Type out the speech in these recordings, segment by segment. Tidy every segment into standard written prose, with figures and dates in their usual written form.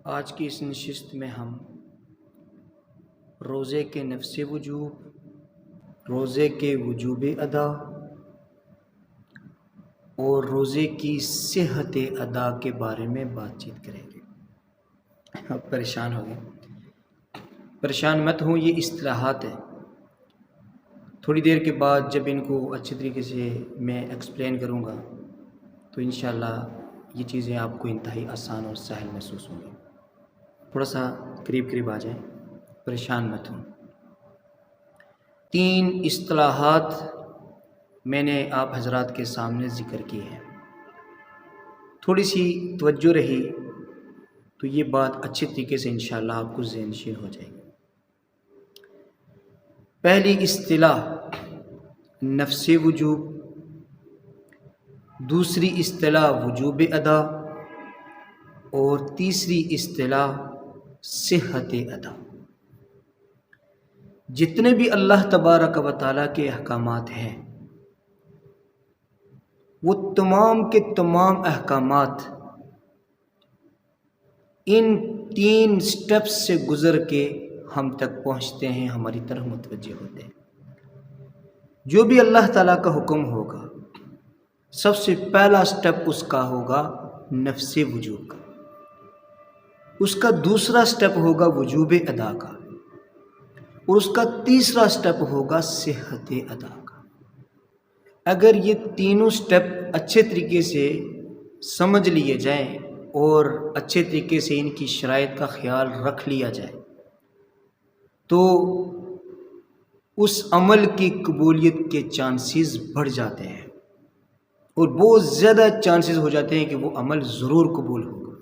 آج کی اس نشست میں ہم روزے کے نفس وجوب، روزے کے وجوب ادا اور روزے کی صحت ادا کے بارے میں بات چیت کریں گے۔ اب پریشان ہو گئے؟ پریشان مت ہوں، یہ اصطلاحات ہیں۔ تھوڑی دیر کے بعد جب ان کو اچھی طریقے سے میں ایکسپلین کروں گا تو انشاءاللہ یہ چیزیں آپ کو انتہائی آسان اور سہل محسوس ہوں گی۔ تھوڑا سا قریب آ جائیں، پریشان مت ہوں۔ 3 اصطلاحات میں نے آپ حضرات کے سامنے ذکر کی ہے۔ تھوڑی سی توجہ رہی تو یہ بات اچھے طریقے سے انشاءاللہ آپ کو ذہن نشین ہو جائے گی۔ پہلی اصطلاح نفس وجوب، دوسری اصطلاح وجوب ادا اور تیسری اصطلاح صحت ادا۔ جتنے بھی اللہ تبارک و تعالیٰ کے احکامات ہیں وہ تمام کے تمام احکامات ان 3 سٹیپس سے گزر کے ہم تک پہنچتے ہیں، ہماری طرف متوجہ ہوتے ہیں۔ جو بھی اللہ تعالیٰ کا حکم ہوگا سب سے پہلا سٹیپ اس کا ہوگا نفس وجوب کا، اس کا دوسرا سٹیپ ہوگا وجوب ادا کا، اور اس کا تیسرا سٹیپ ہوگا صحت ادا کا۔ اگر یہ تینوں سٹیپ اچھے طریقے سے سمجھ لیے جائیں اور اچھے طریقے سے ان کی شرائط کا خیال رکھ لیا جائے تو اس عمل کی قبولیت کے چانسز بڑھ جاتے ہیں اور بہت زیادہ چانسز ہو جاتے ہیں کہ وہ عمل ضرور قبول ہوگا۔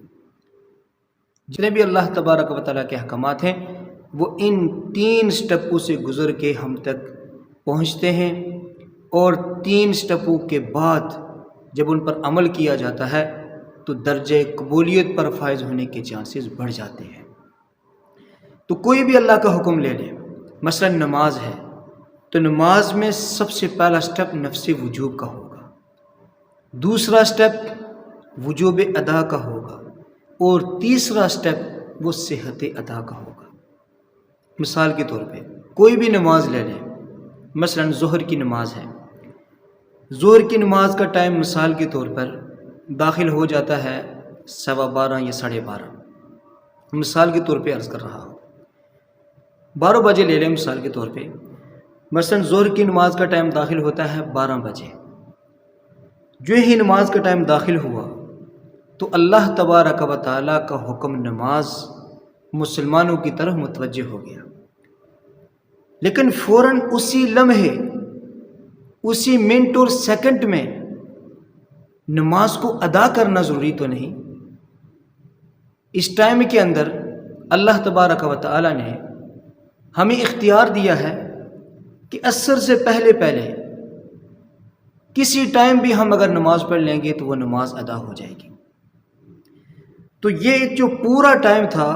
جتنے بھی اللہ تبارک و تعالیٰ کے احکامات ہیں وہ ان 3 سٹیپوں سے گزر کے ہم تک پہنچتے ہیں، اور 3 سٹیپوں کے بعد جب ان پر عمل کیا جاتا ہے تو درجہ قبولیت پر فائز ہونے کے چانسز بڑھ جاتے ہیں۔ تو کوئی بھی اللہ کا حکم لے لے، مثلا نماز ہے تو نماز میں سب سے پہلا سٹیپ نفس وجوب کا ہوگا، دوسرا سٹیپ وجوب ادا کا ہوگا، اور تیسرا سٹیپ وہ صحت ادا کا ہوگا۔ مثال کے طور پہ کوئی بھی نماز لے لیں، مثلا ظہر کی نماز ہے، ظہر کی نماز کا ٹائم مثال کے طور پر داخل ہو جاتا ہے 12:15 یا 12:30، مثال کے طور پہ عرض کر رہا ہوں، 12 بجے لے لیں مثال کے طور پہ۔ مثلا ظہر کی نماز کا ٹائم داخل ہوتا ہے 12 بجے۔ جو ہی نماز کا ٹائم داخل ہوا تو اللہ تبارک و تعالیٰ کا حکم نماز مسلمانوں کی طرف متوجہ ہو گیا، لیکن فوراً اسی لمحے، اسی منٹ اور سیکنڈ میں نماز کو ادا کرنا ضروری تو نہیں۔ اس ٹائم کے اندر اللہ تبارک و تعالیٰ نے ہمیں اختیار دیا ہے کہ عصر سے پہلے کسی ٹائم بھی ہم اگر نماز پڑھ لیں گے تو وہ نماز ادا ہو جائے گی۔ تو یہ جو پورا ٹائم تھا،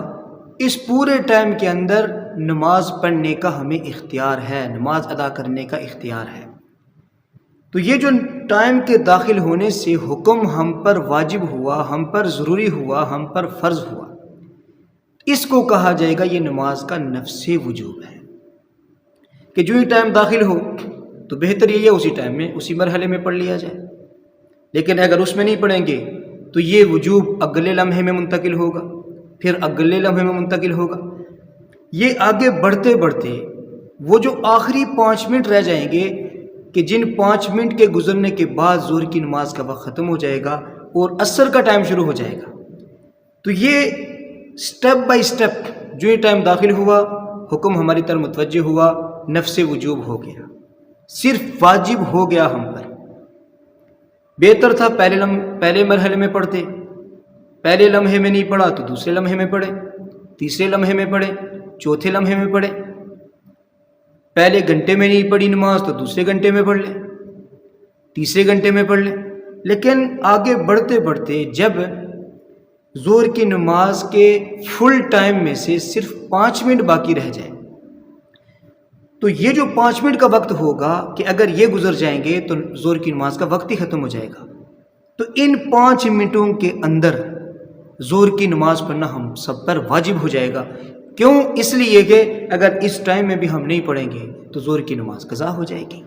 اس پورے ٹائم کے اندر نماز پڑھنے کا ہمیں اختیار ہے، نماز ادا کرنے کا اختیار ہے۔ تو یہ جو ٹائم کے داخل ہونے سے حکم ہم پر واجب ہوا، ہم پر ضروری ہوا، ہم پر فرض ہوا، اس کو کہا جائے گا یہ نماز کا نفس وجوب ہے، کہ جو ہی ٹائم داخل ہو تو بہتر یہ ہے اسی ٹائم میں، اسی مرحلے میں پڑھ لیا جائے۔ لیکن اگر اس میں نہیں پڑھیں گے تو یہ وجوب اگلے لمحے میں منتقل ہوگا، پھر اگلے لمحے میں منتقل ہوگا۔ یہ آگے بڑھتے بڑھتے وہ جو آخری 5 منٹ رہ جائیں گے کہ جن 5 منٹ کے گزرنے کے بعد ظہر کی نماز کا وقت ختم ہو جائے گا اور عصر کا ٹائم شروع ہو جائے گا۔ تو یہ سٹیپ بائی سٹیپ جو یہ ٹائم داخل ہوا، حکم ہماری طرف متوجہ ہوا، نفس وجوب ہو گیا، صرف واجب ہو گیا ہم پر۔ بہتر تھا پہلے مرحلے میں پڑھتے، پہلے لمحے میں نہیں پڑھا تو دوسرے لمحے میں پڑھے، تیسرے لمحے میں پڑھے، چوتھے لمحے میں پڑھے، پہلے گھنٹے میں نہیں پڑھی نماز تو دوسرے گھنٹے میں پڑھ لیں، تیسرے گھنٹے میں پڑھ لیں۔ لیکن آگے بڑھتے بڑھتے جب ظہر کی نماز کے فل ٹائم میں سے صرف 5 منٹ باقی رہ جائیں تو یہ جو 5 منٹ کا وقت ہوگا کہ اگر یہ گزر جائیں گے تو ظہر کی نماز کا وقت ہی ختم ہو جائے گا۔ تو ان 5 منٹوں کے اندر ظہر کی نماز پڑھنا ہم سب پر واجب ہو جائے گا۔ کیوں؟ اس لیے کہ اگر اس ٹائم میں بھی ہم نہیں پڑھیں گے تو ظہر کی نماز قضا ہو جائے گی۔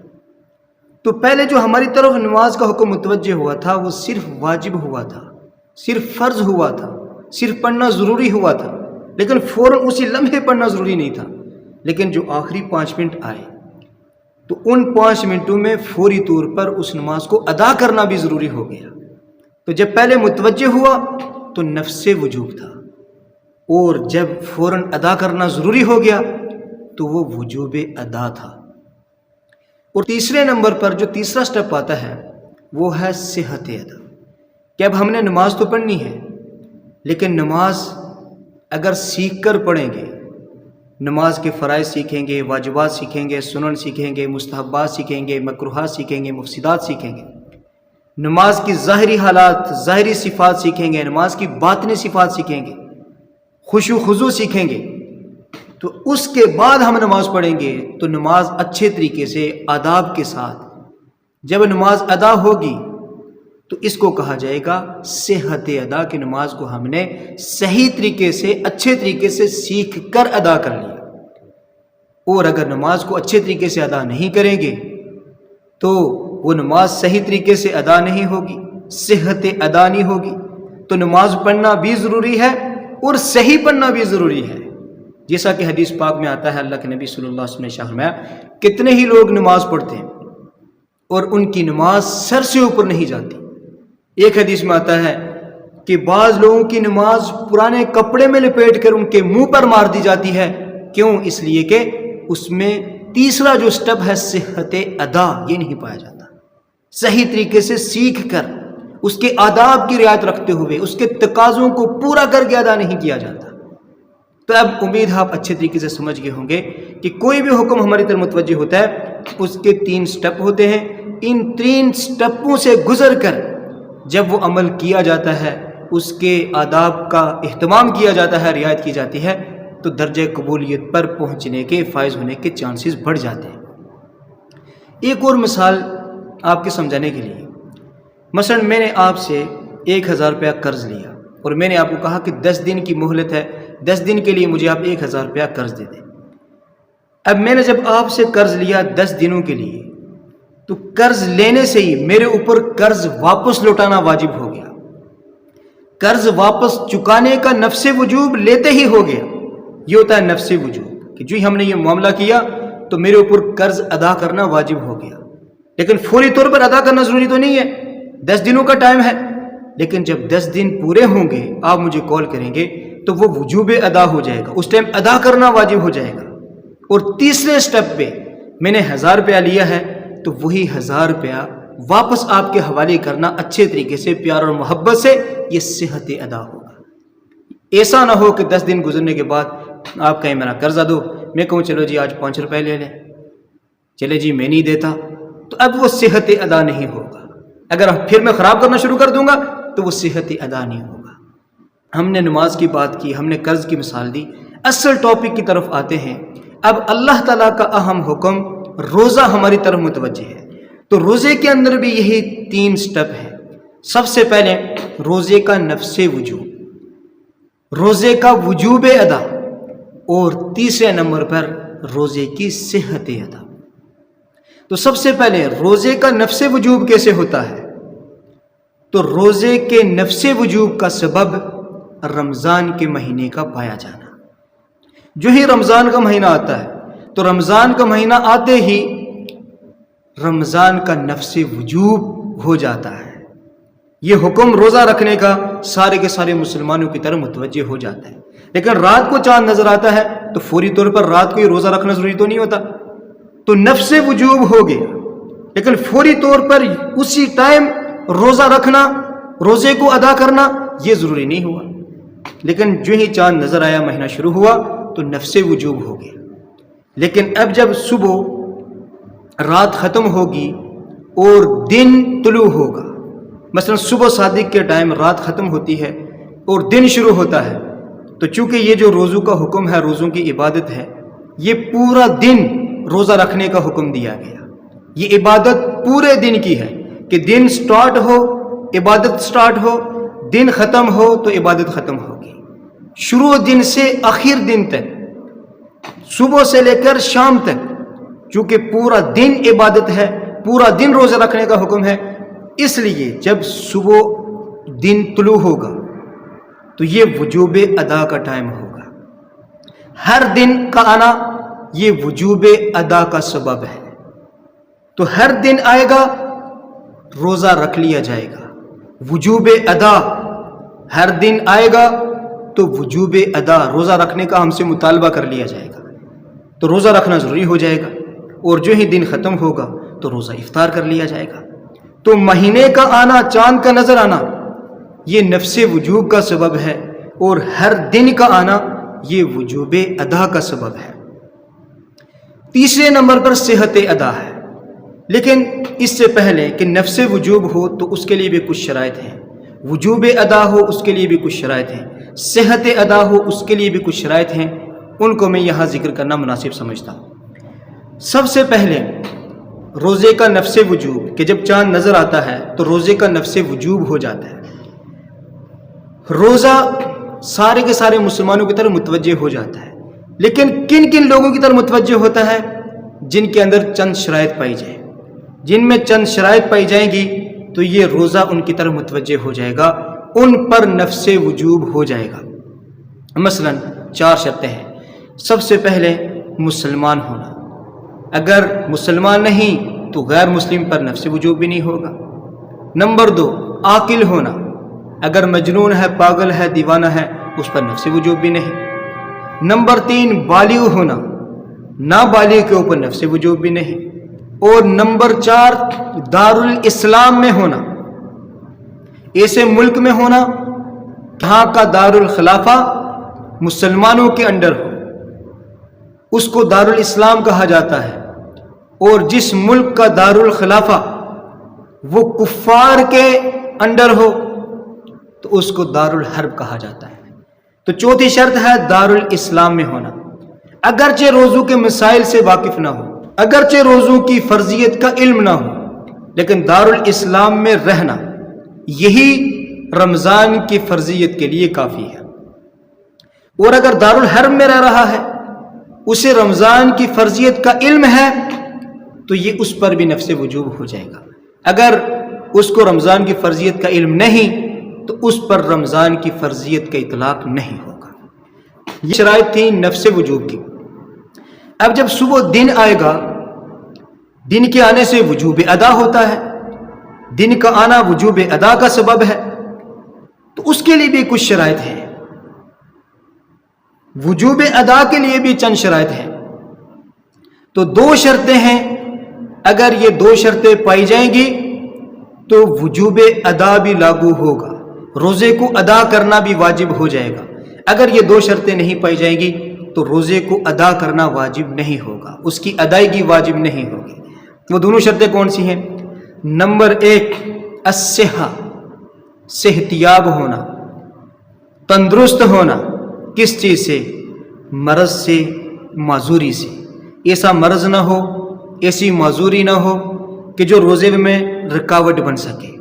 تو پہلے جو ہماری طرف نماز کا حکم متوجہ ہوا تھا وہ صرف واجب ہوا تھا، صرف فرض ہوا تھا، صرف پڑھنا ضروری ہوا تھا، لیکن فوراً اسی لمحے پڑھنا ضروری نہیں تھا۔ لیکن جو آخری 5 منٹ آئے تو ان 5 منٹوں میں فوری طور پر اس نماز کو ادا کرنا بھی ضروری ہو گیا۔ تو جب پہلے متوجہ ہوا تو نفس وجوب تھا، اور جب فوراً ادا کرنا ضروری ہو گیا تو وہ وجوب ادا تھا۔ اور تیسرے نمبر پر جو تیسرا سٹیپ آتا ہے وہ ہے صحت ادا، کہ اب ہم نے نماز تو پڑھنی ہے، لیکن نماز اگر سیکھ کر پڑھیں گے، نماز کے فرائض سیکھیں گے، واجبات سیکھیں گے، سنن سیکھیں گے، مستحبات سیکھیں گے، مکروہات سیکھیں گے، مفسدات سیکھیں گے، نماز کی ظاہری حالات، ظاہری صفات سیکھیں گے، نماز کی باطنی صفات سیکھیں گے، خشوع خضوع سیکھیں گے، تو اس کے بعد ہم نماز پڑھیں گے تو نماز اچھے طریقے سے آداب کے ساتھ جب نماز ادا ہوگی تو اس کو کہا جائے گا صحت ادا، کہ نماز کو ہم نے صحیح طریقے سے، اچھے طریقے سے سیکھ کر ادا کر لیا۔ اور اگر نماز کو اچھے طریقے سے ادا نہیں کریں گے تو وہ نماز صحیح طریقے سے ادا نہیں ہوگی، صحت ادا نہیں ہوگی۔ تو نماز پڑھنا بھی ضروری ہے اور صحیح پڑھنا بھی ضروری ہے، جیسا کہ حدیث پاک میں آتا ہے، اللہ کے نبی صلی اللہ علیہ وسلم نے فرمایا کتنے ہی لوگ نماز پڑھتے ہیں اور ان کی نماز سر سے اوپر نہیں جاتی۔ ایک حدیث میں آتا ہے کہ بعض لوگوں کی نماز پرانے کپڑے میں لپیٹ کر ان کے منہ پر مار دی جاتی ہے۔ کیوں؟ اس لیے کہ اس میں تیسرا جو سٹیپ ہے صحت ادا، یہ نہیں پایا جاتا۔ صحیح طریقے سے سیکھ کر اس کے آداب کی رعایت رکھتے ہوئے اس کے تقاضوں کو پورا کر کے ادا نہیں کیا جاتا۔ تو اب امید ہے آپ اچھے طریقے سے سمجھ گئے ہوں گے کہ کوئی بھی حکم ہماری طرف متوجہ ہوتا ہے اس کے 3 سٹیپ ہوتے ہیں۔ ان 3 سٹیپوں سے گزر کر جب وہ عمل کیا جاتا ہے، اس کے آداب کا اہتمام کیا جاتا ہے، رعایت کی جاتی ہے، تو درجہ قبولیت پر پہنچنے کے، فائز ہونے کے چانسز بڑھ جاتے ہیں۔ ایک اور مثال آپ کے سمجھانے کے لیے، مثلا میں نے آپ سے 1000 روپیہ قرض لیا اور میں نے آپ کو کہا کہ 10 دن کی مہلت ہے، 10 دن کے لیے مجھے آپ 1000 روپیہ قرض دے دیں۔ اب میں نے جب آپ سے قرض لیا 10 دنوں کے لیے، تو قرض لینے سے ہی میرے اوپر قرض واپس لوٹانا واجب ہو گیا، قرض واپس چکانے کا نفس وجوب لیتے ہی ہو گیا۔ یہ ہوتا ہے نفس وجوب، کہ جو ہی ہم نے یہ معاملہ کیا تو میرے اوپر قرض ادا کرنا واجب ہو گیا، لیکن فوری طور پر ادا کرنا ضروری تو نہیں ہے، 10 دنوں کا ٹائم ہے۔ لیکن جب 10 دن پورے ہوں گے، آپ مجھے کال کریں گے تو وہ وجوب ادا ہو جائے گا، اس ٹائم ادا کرنا واجب ہو جائے گا۔ اور تیسرے سٹیپ پہ میں نے 1000 روپیہ لیا ہے تو وہی 1000 روپیہ واپس آپ کے حوالے کرنا اچھے طریقے سے، پیار اور محبت سے، یہ صحت ادا ہوگا۔ ایسا نہ ہو کہ 10 دن گزرنے کے بعد آپ کہیں میرا قرضہ دو، میں کہوں چلو جی آج 5 روپے لے لیں، چلے جی میں نہیں دیتا، تو اب وہ صحت ادا نہیں ہوگا۔ اگر پھر میں خراب کرنا شروع کر دوں گا تو وہ صحت ادا نہیں ہوگا۔ ہم نے نماز کی بات کی، ہم نے قرض کی مثال دی، اصل ٹاپک کی طرف آتے ہیں۔ اب اللہ تعالیٰ کا اہم حکم روزہ ہماری طرف متوجہ ہے، تو روزے کے اندر بھی یہی 3 سٹیپ ہیں۔ سب سے پہلے روزے کا نفس وجوب، روزے کا وجوب ادا، اور تیسرے نمبر پر روزے کی صحت ادا۔ تو سب سے پہلے روزے کا نفس وجوب کیسے ہوتا ہے؟ تو روزے کے نفس وجوب کا سبب رمضان کے مہینے کا پایا جانا۔ جو ہی رمضان کا مہینہ آتا ہے تو رمضان کا مہینہ آتے ہی رمضان کا نفس وجوب ہو جاتا ہے، یہ حکم روزہ رکھنے کا سارے کے سارے مسلمانوں کی طرف متوجہ ہو جاتا ہے۔ لیکن رات کو چاند نظر آتا ہے تو فوری طور پر رات کو ہی روزہ رکھنا ضروری تو نہیں ہوتا، تو نفس وجوب ہو گیا، لیکن فوری طور پر اسی ٹائم روزہ رکھنا، روزے کو ادا کرنا، یہ ضروری نہیں ہوا۔ لیکن جو ہی چاند نظر آیا، مہینہ شروع ہوا، تو نفس وجوب ہو گیا۔ لیکن اب جب صبح رات ختم ہوگی اور دن طلوع ہوگا، مثلا صبح صادق کے ٹائم رات ختم ہوتی ہے اور دن شروع ہوتا ہے، تو چونکہ یہ جو روزوں کا حکم ہے، روزوں کی عبادت ہے، یہ پورا دن روزہ رکھنے کا حکم دیا گیا۔ یہ عبادت پورے دن کی ہے، کہ دن سٹارٹ ہو عبادت سٹارٹ ہو، دن ختم ہو تو عبادت ختم ہوگی، شروع دن سے آخر دن تک، صبح سے لے کر شام تک، چونکہ پورا دن عبادت ہے، پورا دن روزہ رکھنے کا حکم ہے، اس لیے جب صبح دن طلوع ہوگا تو یہ وجوب ادا کا ٹائم ہوگا۔ ہر دن کا آنا یہ وجوب ادا کا سبب ہے، تو ہر دن آئے گا روزہ رکھ لیا جائے گا۔ وجوب ادا ہر دن آئے گا تو وجوب ادا روزہ رکھنے کا ہم سے مطالبہ کر لیا جائے گا، تو روزہ رکھنا ضروری ہو جائے گا، اور جو ہی دن ختم ہوگا تو روزہ افطار کر لیا جائے گا۔ تو مہینے کا آنا، چاند کا نظر آنا یہ نفس وجوب کا سبب ہے، اور ہر دن کا آنا یہ وجوب ادا کا سبب ہے۔ تیسرے نمبر پر صحت ادا ہے، لیکن اس سے پہلے کہ نفس وجوب ہو تو اس کے لیے بھی کچھ شرائط ہیں، وجوب ادا ہو اس کے لیے بھی کچھ شرائط ہیں، صحت ادا ہو اس کے لیے بھی کچھ شرائط ہیں، ان کو میں یہاں ذکر کرنا مناسب سمجھتا ہوں۔ سب سے پہلے روزے کا نفس وجوب، کہ جب چاند نظر آتا ہے تو روزے کا نفس وجوب ہو جاتا ہے، روزہ سارے کے سارے مسلمانوں کی طرف متوجہ ہو جاتا ہے، لیکن کن کن لوگوں کی طرف متوجہ ہوتا ہے؟ جن کے اندر چند شرائط پائی جائیں، جن میں چند شرائط پائی جائیں گی تو یہ روزہ ان کی طرف متوجہ ہو جائے گا، ان پر نفس وجوب ہو جائے گا۔ مثلا 4 شرطیں ہیں۔ سب سے پہلے مسلمان ہونا، اگر مسلمان نہیں تو غیر مسلم پر نفس وجوب بھی نہیں ہوگا۔ نمبر 2 عاقل ہونا، اگر مجنون ہے، پاگل ہے، دیوانہ ہے، اس پر نفس وجوب بھی نہیں۔ نمبر 3 بالغ ہونا، نابالغ کے اوپر نفس وجوب بھی نہیں۔ اور نمبر 4 دارالاسلام میں ہونا، ایسے ملک میں ہونا جہاں کا دارالخلافہ مسلمانوں کے انڈر ہو، اس کو دارالاسلام کہا جاتا ہے، اور جس ملک کا دارالخلافہ وہ کفار کے انڈر ہو تو اس کو دارالحرب کہا جاتا ہے۔ تو چوتھی شرط ہے دارالاسلام میں ہونا، اگرچہ روزوں کے مسائل سے واقف نہ ہو، اگرچہ روزوں کی فرضیت کا علم نہ ہو، لیکن دارالاسلام میں رہنا یہی رمضان کی فرضیت کے لیے کافی ہے۔ اور اگر دارالحرب میں رہ رہا ہے، اسے رمضان کی فرضیت کا علم ہے، تو یہ اس پر بھی نفس وجوب ہو جائے گا۔ اگر اس کو رمضان کی فرضیت کا علم نہیں تو اس پر رمضان کی فرضیت کا اطلاق نہیں ہوگا۔ یہ شرائط تھیں نفس وجوب کی۔ اب جب صبح دن آئے گا، دن کے آنے سے وجوب ادا ہوتا ہے، دن کا آنا وجوب ادا کا سبب ہے، تو اس کے لیے بھی کچھ شرائط ہیں۔ وجوب ادا کے لیے بھی چند شرائط ہیں۔ تو 2 شرطیں ہیں، اگر یہ 2 شرطیں پائی جائیں گی تو وجوب ادا بھی لاگو ہوگا، روزے کو ادا کرنا بھی واجب ہو جائے گا۔ اگر یہ 2 شرطیں نہیں پائی جائیں گی تو روزے کو ادا کرنا واجب نہیں ہوگا، اس کی ادائیگی واجب نہیں ہوگی۔ وہ دونوں شرطیں کون سی ہیں؟ نمبر 1 الصحہ، صحتیاب ہونا، تندرست ہونا۔ کس چیز سے؟ مرض سے، معذوری سے۔ ایسا مرض نہ ہو، ایسی معذوری نہ ہو کہ جو روزے میں رکاوٹ بن سکے۔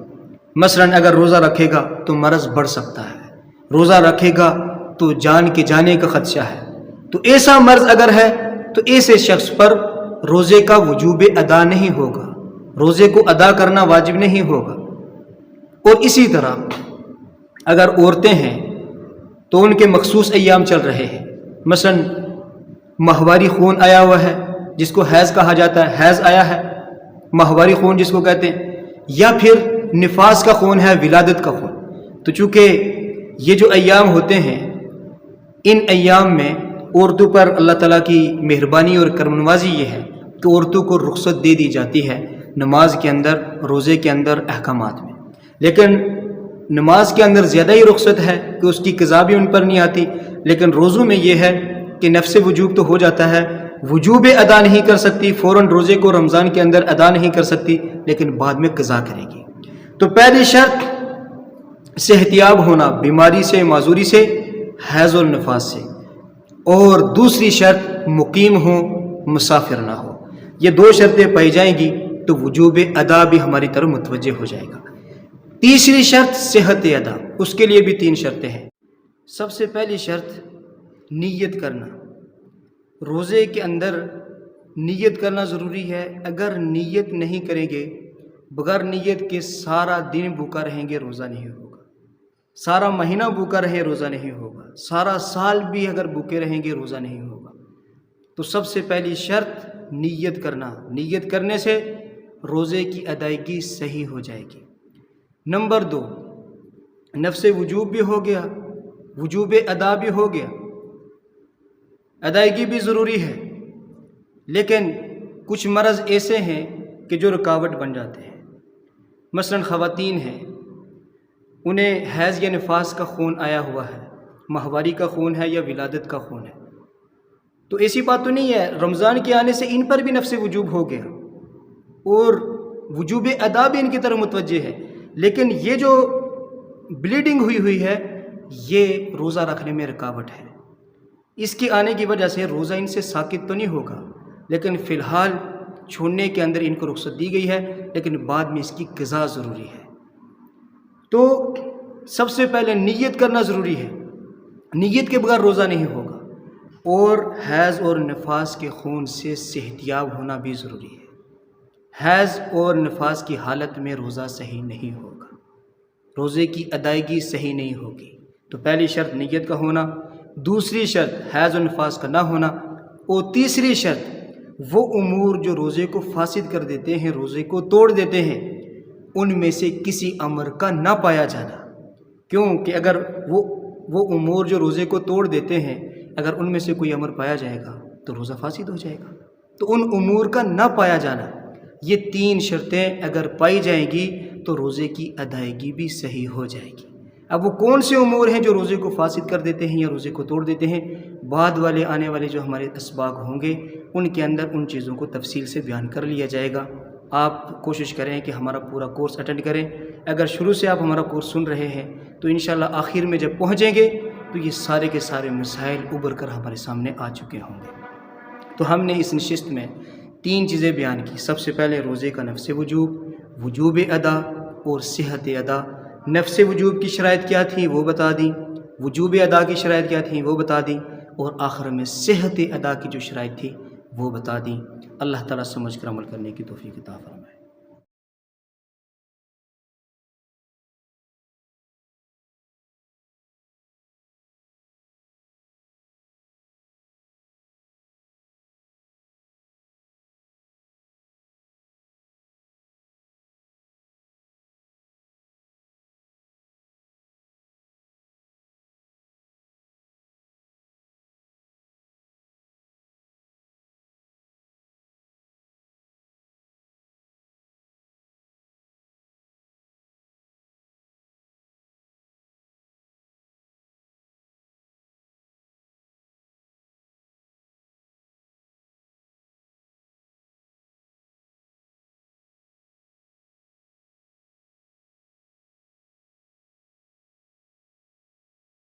مثلا اگر روزہ رکھے گا تو مرض بڑھ سکتا ہے، روزہ رکھے گا تو جان کے جانے کا خدشہ ہے، تو ایسا مرض اگر ہے تو ایسے شخص پر روزے کا وجوب ادا نہیں ہوگا، روزے کو ادا کرنا واجب نہیں ہوگا۔ اور اسی طرح اگر عورتیں ہیں تو ان کے مخصوص ایام چل رہے ہیں، مثلا ماہواری خون آیا ہوا ہے جس کو حیض کہا جاتا ہے، حیض آیا ہے، ماہواری خون جس کو کہتے ہیں، یا پھر نفاس کا خون ہے، ولادت کا خون۔ تو چونکہ یہ جو ایام ہوتے ہیں، ان ایام میں عورتوں پر اللہ تعالیٰ کی مہربانی اور کرم نوازی یہ ہے کہ عورتوں کو رخصت دے دی جاتی ہے نماز کے اندر، روزے کے اندر، احکامات میں، لیکن نماز کے اندر زیادہ ہی رخصت ہے کہ اس کی قضا بھی ان پر نہیں آتی، لیکن روزوں میں یہ ہے کہ نفس وجوب تو ہو جاتا ہے، وجوب ادا نہیں کر سکتی، فوراً روزے کو رمضان کے اندر ادا نہیں کر سکتی، لیکن بعد میں قضا کرے گی۔ تو پہلی شرط صحتیاب ہونا، بیماری سے، معذوری سے، حیض اور نفاس سے، اور دوسری شرط مقیم ہو، مسافر نہ ہو۔ یہ 2 شرطیں پائی جائیں گی تو وجوب ادا بھی ہماری طرف متوجہ ہو جائے گا۔ تیسری شرط صحت ادا، اس کے لیے بھی 3 شرطیں ہیں۔ سب سے پہلی شرط نیت کرنا۔ روزے کے اندر نیت کرنا ضروری ہے۔ اگر نیت نہیں کریں گے، بغیر نیت کے سارا دن بھوکا رہیں گے، روزہ نہیں ہوگا۔ سارا مہینہ بھوکا رہے، روزہ نہیں ہوگا۔ سارا سال بھی اگر بھوکے رہیں گے، روزہ نہیں ہوگا۔ تو سب سے پہلی شرط نیت کرنا۔ نیت کرنے سے روزے کی ادائیگی صحیح ہو جائے گی۔ نمبر 2، نفس وجوب بھی ہو گیا، وجوب ادا بھی ہو گیا، ادائیگی بھی ضروری ہے، لیکن کچھ مرض ایسے ہیں کہ جو رکاوٹ بن جاتے ہیں۔ مثلا خواتین ہیں، انہیں حیض یا نفاس کا خون آیا ہوا ہے، ماہواری کا خون ہے یا ولادت کا خون ہے، تو ایسی بات تو نہیں ہے، رمضان کے آنے سے ان پر بھی نفس وجوب ہو گیا اور وجوب ادا بھی ان کی طرف متوجہ ہے، لیکن یہ جو بلیڈنگ ہوئی ہے یہ روزہ رکھنے میں رکاوٹ ہے۔ اس کے آنے کی وجہ سے روزہ ان سے ساقط تو نہیں ہوگا، لیکن فی الحال چھوڑنے کے اندر ان کو رخصت دی گئی ہے، لیکن بعد میں اس کی قضا ضروری ہے۔ تو سب سے پہلے نیت کرنا ضروری ہے، نیت کے بغیر روزہ نہیں ہوگا، اور حیض اور نفاس کے خون سے صحتیاب ہونا بھی ضروری ہے۔ حیض اور نفاس کی حالت میں روزہ صحیح نہیں ہوگا، روزے کی ادائیگی صحیح نہیں ہوگی۔ تو پہلی شرط نیت کا ہونا، دوسری شرط حیض و نفاس کا نہ ہونا، اور تیسری شرط وہ امور جو روزے کو فاسد کر دیتے ہیں، روزے کو توڑ دیتے ہیں، ان میں سے کسی امر کا نہ پایا جانا۔ کیونکہ اگر وہ امور جو روزے کو توڑ دیتے ہیں، اگر ان میں سے کوئی امر پایا جائے گا تو روزہ فاسد ہو جائے گا۔ تو ان امور کا نہ پایا جانا، یہ 3 شرطیں اگر پائی جائیں گی تو روزے کی ادائیگی بھی صحیح ہو جائے گی۔ اب وہ کون سے امور ہیں جو روزے کو فاسد کر دیتے ہیں یا روزے کو توڑ دیتے ہیں؟ بعد والے آنے والے جو ہمارے اسباق ہوں گے ان کے اندر ان چیزوں کو تفصیل سے بیان کر لیا جائے گا۔ آپ کوشش کریں کہ ہمارا پورا کورس اٹینڈ کریں۔ اگر شروع سے آپ ہمارا کورس سن رہے ہیں تو انشاءاللہ آخر میں جب پہنچیں گے تو یہ سارے کے سارے مسائل ابھر کر ہمارے سامنے آ چکے ہوں گے۔ تو ہم نے اس نشست میں 3 چیزیں بیان کی۔ سب سے پہلے روزے کا نفس وجوب، وجوب ادا اور صحت ادا۔ نفس وجوب کی شرائط کیا تھی وہ بتا دیں، وجوب ادا کی شرائط کیا تھی وہ بتا دیں، اور آخر میں صحت ادا کی جو شرائط تھی وہ بتا دیں۔ اللہ تعالیٰ سمجھ کر عمل کرنے کی توفیق عطا فرمائے۔